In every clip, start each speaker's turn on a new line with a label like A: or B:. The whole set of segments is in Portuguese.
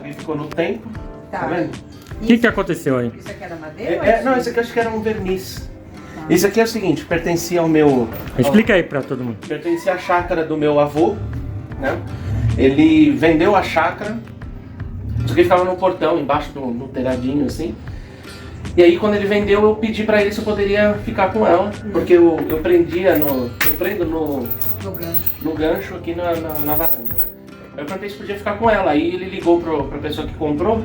A: aqui ficou no tempo, tá vendo?
B: O que aconteceu aí?
C: Isso aqui é da madeira?
A: Não, esse aqui eu acho que era um verniz. Esse aqui é o seguinte, pertencia ao meu...
B: Explica aí pra todo mundo.
A: Pertencia à chácara do meu avô, né? Ele vendeu a chácara, isso aqui ficava no portão, embaixo no telhadinho, assim. E aí quando ele vendeu, eu pedi pra ele se eu poderia ficar com ela, porque eu prendo no gancho aqui na varanda. Eu perguntei se podia ficar com ela, aí ele ligou pra pessoa que comprou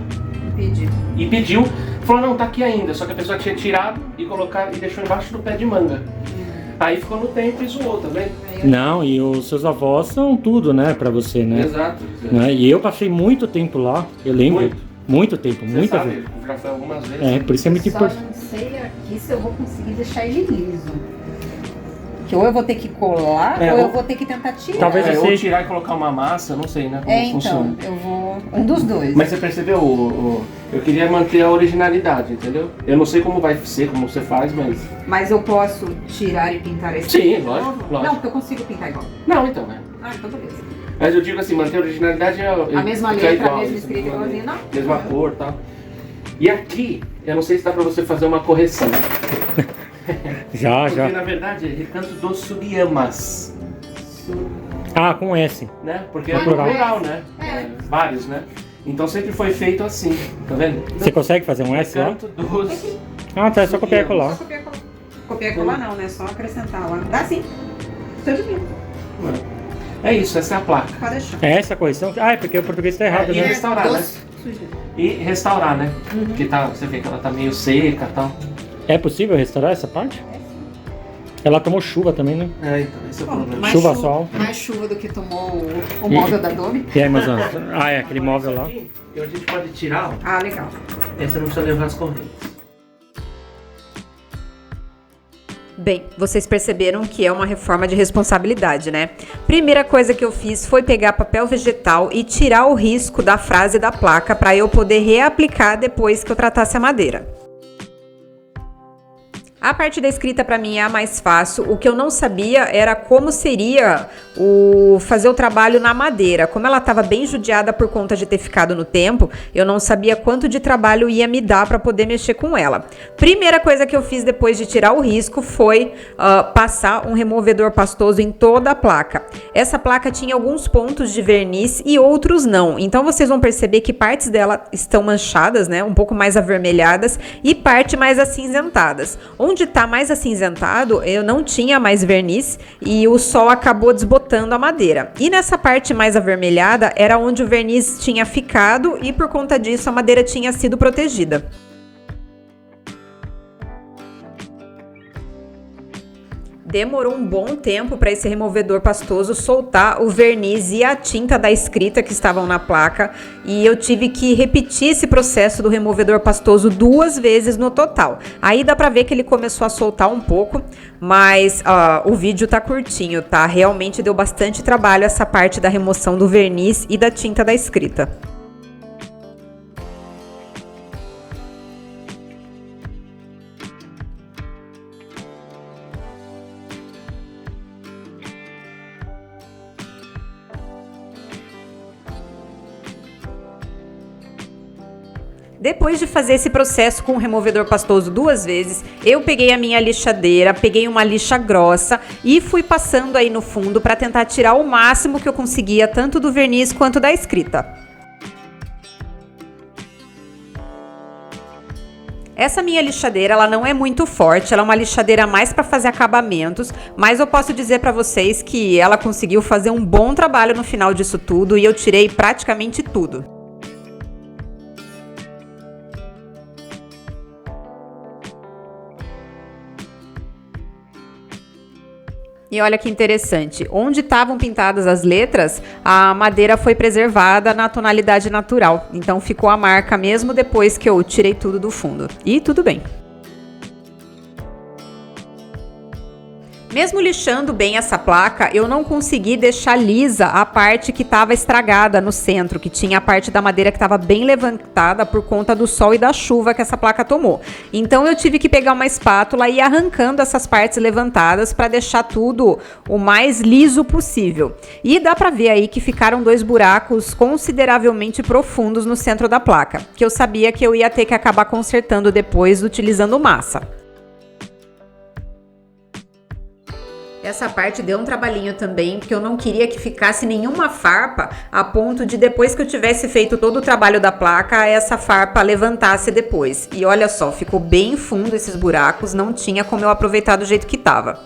A: e pediu. Falou, não, tá aqui ainda, só que a pessoa tinha tirado e colocado e deixou embaixo do pé de manga. Aí ficou no tempo e zoou, tá vendo?
B: Não, e os seus avós são tudo, né, pra você, né?
A: Exato.
B: Né? E eu passei muito tempo lá, eu lembro. Muito tempo, muita
A: sabe,
B: vez.
A: já foi algumas vezes.
B: É, por isso é muito importante.
C: Só não sei aqui se eu vou conseguir deixar ele liso. Que ou eu vou ter que colar, ou eu vou ter que tentar tirar.
B: Talvez você...
A: ou tirar e colocar uma massa, não sei, né, como funciona.
C: Então, eu vou... Um dos dois.
A: Mas você percebeu, eu queria manter a originalidade, entendeu? Eu não sei como vai ser, como você faz, mas...
C: Mas eu posso tirar e pintar esse?
A: Sim, lógico.
C: Não, porque eu consigo pintar igual.
A: Não, então, né?
C: Ah, então beleza.
A: Mas eu digo assim, manter a originalidade é...
C: A mesma
A: fica
C: letra,
A: igual,
C: a mesma escrita igualzinha, não?
A: Mesma cor e tal. E aqui, eu não sei se dá pra você fazer uma correção.
B: Já.
A: Porque na verdade é Recanto dos Sugyamas.
B: Ah, com S.
A: Né? Porque
B: É
A: é
B: plural.
A: plural, né? Vários, né? Então sempre foi feito assim, tá vendo?
B: Você consegue fazer um S lá?
A: Recanto dos...
B: Ah, tá, é só copiar e colar.
C: Só copiar e colar. Copiar e colar não, né? Só acrescentar lá. Dá sim. Seja bem.
A: É isso, essa é a placa.
C: Pode deixar.
B: É essa a correção? Ah, é porque o português tá errado,
A: E
B: né?
A: restaurar, né? E restaurar, né? Porque tá, você vê que ela tá meio seca e tal.
B: É possível restaurar essa parte? Ela tomou chuva também, né?
A: É, então, esse é o problema.
B: Chuva, sol.
C: Mais chuva do que tomou o móvel da Dome.
B: E aí, Mazan? Ah, é aquele móvel lá.
A: Aqui, a gente pode tirar, ó.
C: Ah, legal.
A: Aí você não precisa levar as correntes.
D: Bem, vocês perceberam que é uma reforma de responsabilidade, né? Primeira coisa que eu fiz foi pegar papel vegetal e tirar o risco da frase da placa para eu poder reaplicar depois que eu tratasse a madeira. A parte da escrita para mim é a mais fácil. O que eu não sabia era como seria fazer o trabalho na madeira. Como ela estava bem judiada por conta de ter ficado no tempo, eu não sabia quanto de trabalho ia me dar para poder mexer com ela. Primeira coisa que eu fiz depois de tirar o risco foi passar um removedor pastoso em toda a placa. Essa placa tinha alguns pontos de verniz e outros não. Então vocês vão perceber que partes dela estão manchadas, né? Um pouco mais avermelhadas e parte mais acinzentadas. Onde está mais acinzentado, eu não tinha mais verniz e o sol acabou desbotando a madeira. E nessa parte mais avermelhada era onde o verniz tinha ficado e por conta disso a madeira tinha sido protegida. Demorou um bom tempo para esse removedor pastoso soltar o verniz e a tinta da escrita que estavam na placa, e eu tive que repetir esse processo do removedor pastoso 2 vezes no total. Aí dá para ver que ele começou a soltar um pouco, mas o vídeo tá curtinho, tá? Realmente deu bastante trabalho essa parte da remoção do verniz e da tinta da escrita. Depois de fazer esse processo com o removedor pastoso 2 vezes, eu peguei a minha lixadeira, peguei uma lixa grossa e fui passando aí no fundo para tentar tirar o máximo que eu conseguia, tanto do verniz quanto da escrita. Essa minha lixadeira, ela não é muito forte, ela é uma lixadeira mais para fazer acabamentos, mas eu posso dizer para vocês que ela conseguiu fazer um bom trabalho no final disso tudo e eu tirei praticamente tudo. E olha que interessante, onde estavam pintadas as letras, a madeira foi preservada na tonalidade natural. Então ficou a marca mesmo depois que eu tirei tudo do fundo. E tudo bem. Mesmo lixando bem essa placa, eu não consegui deixar lisa a parte que estava estragada no centro, que tinha a parte da madeira que estava bem levantada por conta do sol e da chuva que essa placa tomou. Então eu tive que pegar uma espátula e ir arrancando essas partes levantadas para deixar tudo o mais liso possível. E dá para ver aí que ficaram 2 buracos consideravelmente profundos no centro da placa, que eu sabia que eu ia ter que acabar consertando depois utilizando massa. Essa parte deu um trabalhinho também, porque eu não queria que ficasse nenhuma farpa a ponto de depois que eu tivesse feito todo o trabalho da placa, essa farpa levantasse depois. E olha só, ficou bem fundo esses buracos, não tinha como eu aproveitar do jeito que tava.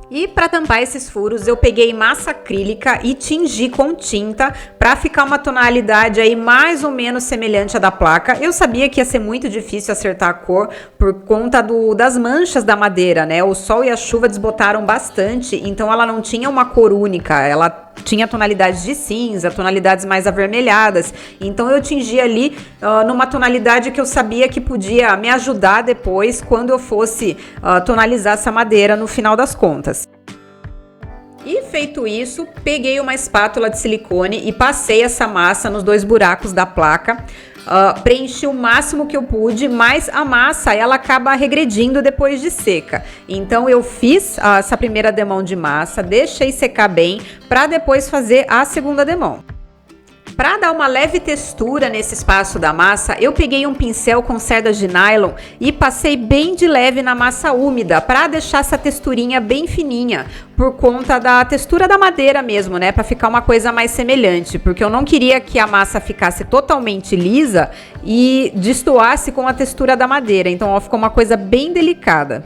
D: E para tampar esses furos, eu peguei massa acrílica e tingi com tinta para ficar uma tonalidade aí mais ou menos semelhante à da placa. Eu sabia que ia ser muito difícil acertar a cor por conta das manchas da madeira, né? O sol e a chuva desbotaram bastante, então ela não tinha uma cor única, ela tinha tonalidades de cinza, tonalidades mais avermelhadas. Então eu tingi ali numa tonalidade que eu sabia que podia me ajudar depois quando eu fosse tonalizar essa madeira no final das contas. E feito isso, peguei uma espátula de silicone e passei essa massa nos 2 buracos da placa. Preenchi o máximo que eu pude, mas a massa ela acaba regredindo depois de seca. Então eu fiz essa primeira demão de massa, deixei secar bem para depois fazer a segunda demão. Para dar uma leve textura nesse espaço da massa, eu peguei um pincel com cerdas de nylon e passei bem de leve na massa úmida para deixar essa texturinha bem fininha, por conta da textura da madeira mesmo, né? Para ficar uma coisa mais semelhante, porque eu não queria que a massa ficasse totalmente lisa e destoasse com a textura da madeira. Então, ó, ficou uma coisa bem delicada.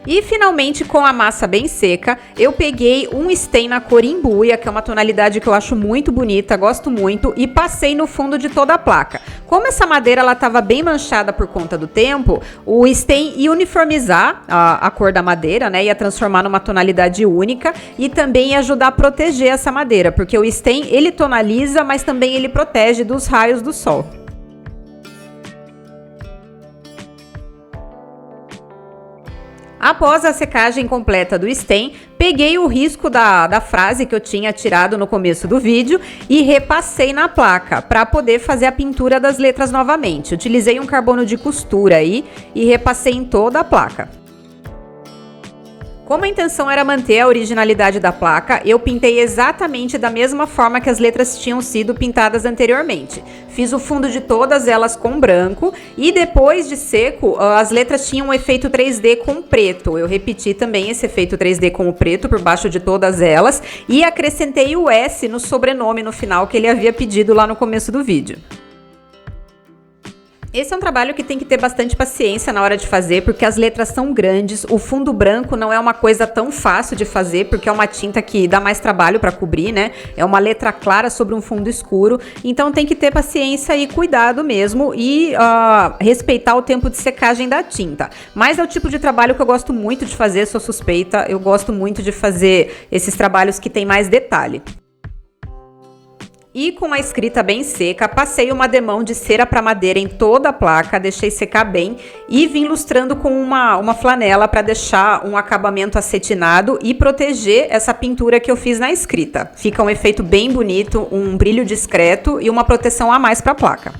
D: E finalmente, com a massa bem seca, eu peguei um stain na cor Imbuia, que é uma tonalidade que eu acho muito bonita, gosto muito, e passei no fundo de toda a placa. Como essa madeira ela estava bem manchada por conta do tempo, o stain ia uniformizar a cor da madeira, né? Ia transformar numa tonalidade única e também ia ajudar a proteger essa madeira, porque o stain ele tonaliza, mas também ele protege dos raios do sol. Após a secagem completa do stain, peguei o risco da frase que eu tinha tirado no começo do vídeo e repassei na placa para poder fazer a pintura das letras novamente. Utilizei um carbono de costura aí e repassei em toda a placa. Como a intenção era manter a originalidade da placa, eu pintei exatamente da mesma forma que as letras tinham sido pintadas anteriormente. Fiz o fundo de todas elas com branco e depois de seco, as letras tinham um efeito 3D com preto. Eu repeti também esse efeito 3D com o preto por baixo de todas elas e acrescentei o S no sobrenome no final que ele havia pedido lá no começo do vídeo. Esse é um trabalho que tem que ter bastante paciência na hora de fazer, porque as letras são grandes, o fundo branco não é uma coisa tão fácil de fazer, porque é uma tinta que dá mais trabalho para cobrir, né? É uma letra clara sobre um fundo escuro, então tem que ter paciência e cuidado mesmo e respeitar o tempo de secagem da tinta. Mas é o tipo de trabalho que eu gosto muito de fazer, sou suspeita, eu gosto muito de fazer esses trabalhos que tem mais detalhe. E com a escrita bem seca, passei uma demão de cera para madeira em toda a placa, deixei secar bem e vim lustrando com uma flanela para deixar um acabamento acetinado e proteger essa pintura que eu fiz na escrita. Fica um efeito bem bonito, um brilho discreto e uma proteção a mais para a placa.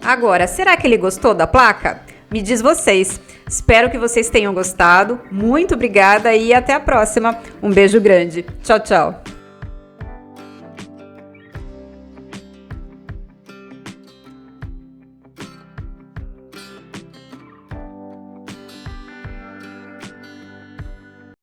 D: Agora, será que ele gostou da placa? Me diz vocês. Espero que vocês tenham gostado. Muito obrigada e até a próxima. Um beijo grande. Tchau, tchau.